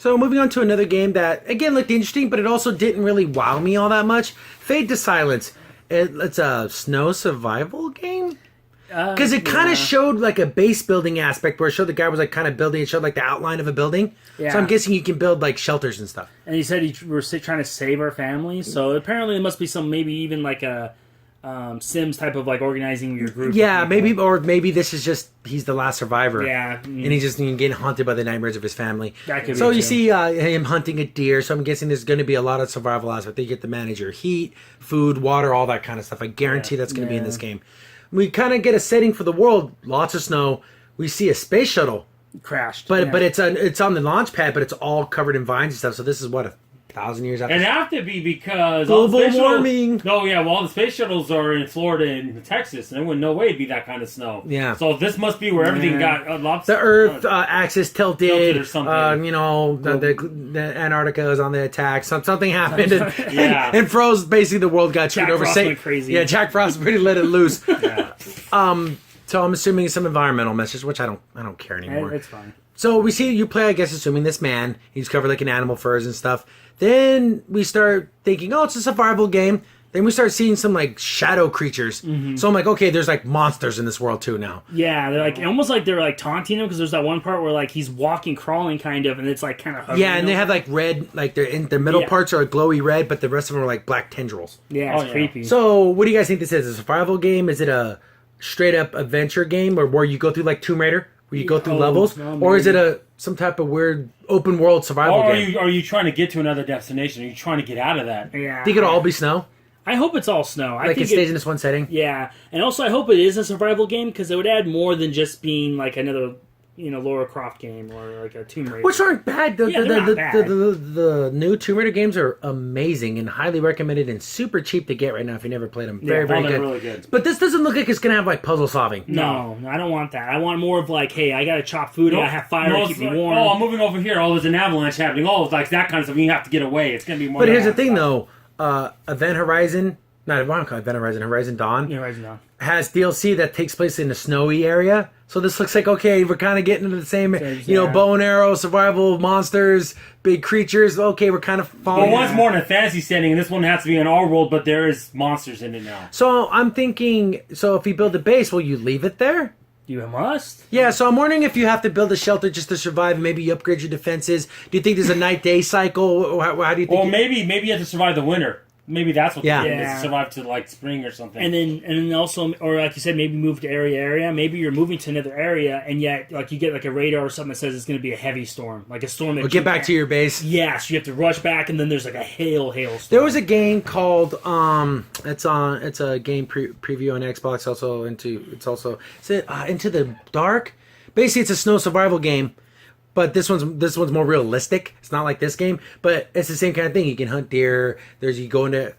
So moving on to another game that, again, looked interesting, but it also didn't really wow me all that much. Fade to Silence. It's a snow survival game? Because it kind of showed like a base building aspect where it showed the guy was like kind of building, it showed like the outline of a building. Yeah. So I'm guessing you can build like shelters and stuff. And he said we're trying to save our family, so apparently it must be some, maybe even like a Sims type of like organizing your group. Yeah, maybe this is just he's the last survivor. Yeah. And he's just getting haunted by the nightmares of his family. That could be so you too. see him hunting a deer, so I'm guessing there's going to be a lot of survival aspect. They get to manage your heat, food, water, all that kind of stuff. I guarantee that's going to be in this game. We kind of get a setting for the world, lots of snow. We see a space shuttle crashed, but it's on the launch pad, but it's all covered in vines and stuff. So this is what 1,000 years after. And it have to be because global all the warming. All the space shuttles are in Florida and Texas, and there would no way it'd be that kind of snow. Yeah. So this must be where everything got lots. The Earth axis tilted or something. The Antarctica is on the attack. Something happened, and froze. Basically, the world got screwed over. Frost went crazy. Yeah, Jack Frost really let it loose. Yeah. So I'm assuming some environmental message, which I don't care anymore. It's fine. So we see you play, I guess, assuming this man. He's covered like in animal furs and stuff. Then we start thinking, oh, it's a survival game. Then we start seeing some like shadow creatures. Mm-hmm. So I'm like, okay, there's like monsters in this world too now. Yeah, they're like almost like they're like taunting him because there's that one part where like he's walking, crawling kind of, and it's like kind of yeah, and they have like red, like they're in the middle parts are glowy red, but the rest of them are like black tendrils. Yeah, it's creepy. So what do you guys think this is? A survival game? Is it a straight up adventure game, or where you go through like Tomb Raider, where you go through levels, or is it some type of weird open world survival game? Are you trying to get to another destination? Are you trying to get out of that? Yeah, think it'll all be snow. I hope it's all snow. I think it stays in this one setting. Yeah, and also I hope it is a survival game because it would add more than just being like another, Lara Croft game or like a Tomb Raider. Which aren't bad. They're not bad. The new Tomb Raider games are amazing and highly recommended and super cheap to get right now if you never played them. Very good. Really good. But this doesn't look like it's gonna have like puzzle solving. No, I don't want that. I want more of like, hey, I gotta chop food and I have fire to keep me warm. Oh, I'm moving over here. Oh, there's an avalanche happening. Oh, it's like that kind of stuff. You have to get away. It's gonna be more. But here's the thing, though. Event Horizon. Not Event Horizon. Horizon Dawn. Yeah, Horizon Dawn has DLC that takes place in a snowy area. So this looks like, okay, we're kind of getting into the same, bow and arrow, survival, monsters, big creatures. Okay, we're kind of following. Well, one's more in a fantasy setting, and this one has to be in our world, but there is monsters in it now. So I'm thinking, if you build a base, will you leave it there? You must. Yeah, so I'm wondering if you have to build a shelter just to survive, and maybe you upgrade your defenses. Do you think there's a night-day cycle? Or how do you think? Well, maybe you have to survive the winter. Maybe that's what the game is, to survive to like spring or something. And then also, or like you said, maybe move to area. Maybe you're moving to another area, and yet like you get like a radar or something that says it's going to be a heavy storm, like a storm that. Get back to your base. Yeah, so you have to rush back, and then there's like a hailstorm. There was a game called it's a game preview on Xbox. It's Into the Dark. Basically, it's a snow survival game. But this one's more realistic. It's not like this game, but it's the same kind of thing. You can hunt deer. You go into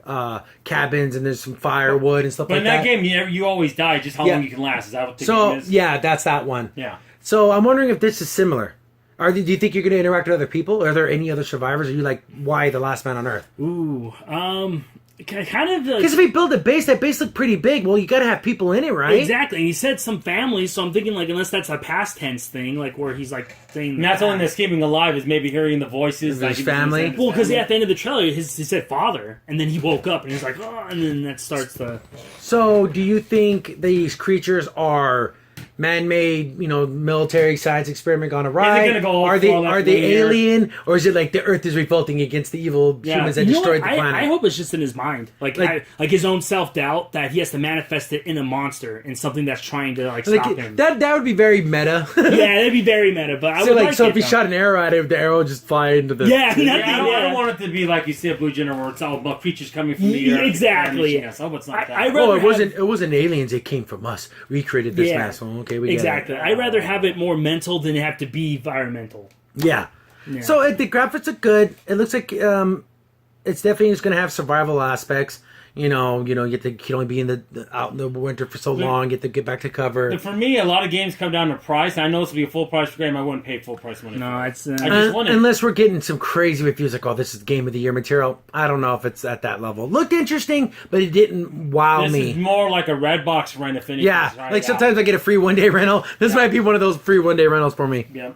cabins and there's some firewood and stuff like that. But in that game, you always die. Just how long you can last. Is that what the game is? Yeah, that's that one. Yeah. So I'm wondering if this is similar. Do you think you're going to interact with other people? Are there any other survivors? Are you like, why the last man on Earth? Ooh, kind of because if we build a base, that base looked pretty big. Well, you got to have people in it, right? Exactly. And he said some families, so I'm thinking like unless that's a past tense thing, like where he's like saying. And that's only that's keeping alive is maybe hearing the voices of his family. Well, because at the end of the trailer, he said father, and then he woke up and he's like, oh, and then that starts the. So, do you think these creatures are man-made, military science experiment gone awry? Are they alien, or is it like the Earth is revolting against the evil humans that destroyed the planet? I hope it's just in his mind, like his own self-doubt that he has to manifest it in a monster, in something that's trying to stop him. That would be very meta. Yeah, that'd be very meta. But if he shot an arrow at it, the arrow would just fly into the. Yeah, I don't want it to be like you see a Blue General where it's all about creatures coming from the Earth. Exactly. I hope it's not that. It wasn't aliens. It came from us. We created this mess. Okay, we exactly. I'd rather have it more mental than have to be environmental. Yeah. So the graphics are good. It looks like it's definitely just going to have survival aspects. You can only be out in the winter for so long. You have to get back to cover. For me, a lot of games come down to price. I know this would be a full price game. I wouldn't pay full price money. No, it's unless we're getting some crazy reviews like, "Oh, this is Game of the Year material." I don't know if it's at that level. Looked interesting, but it didn't wow me. This is more like a Redbox rent if anything. Yeah, like sometimes I get a free one-day rental. This might be one of those free one-day rentals for me. Yep.